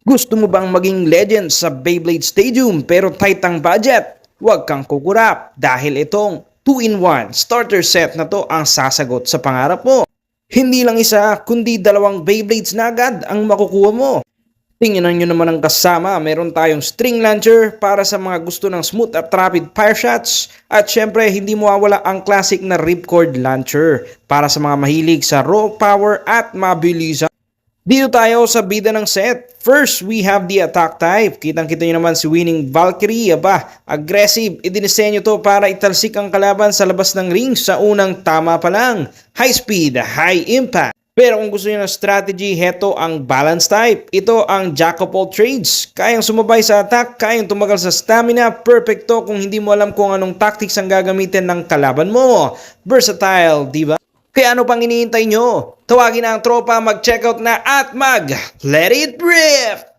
Gusto mo bang maging legend sa Beyblade Stadium pero tight ang budget? Huwag kang kukurap dahil itong 2-in-1 starter set na to ang sasagot sa pangarap mo. Hindi lang isa kundi dalawang Beyblades na agad ang makukuha mo. Tingnan nyo naman ang kasama, meron tayong string launcher para sa mga gusto ng smooth at rapid fire shots. At syempre, hindi mawawala ang classic na ripcord launcher para sa mga mahilig sa raw power at mabilisan. Dito tayo sa bida ng set. First, we have the attack type. Kitang-kita nyo naman si Winning Valkyrie. Aba, aggressive. Idinisenyo to para italsik ang kalaban sa labas ng ring sa unang tama pa lang. High speed, high impact. Pero kung gusto nyo ng strategy, heto ang balance type. Ito ang jack of all trades. Kayang sumabay sa attack, kayang tumagal sa stamina. Perfecto kung hindi mo alam kung anong tactics ang gagamitin ng kalaban mo. Versatile, di ba? Kaya ano pang iniintay nyo? Tawagin na ang tropa, mag-checkout na at let it rip!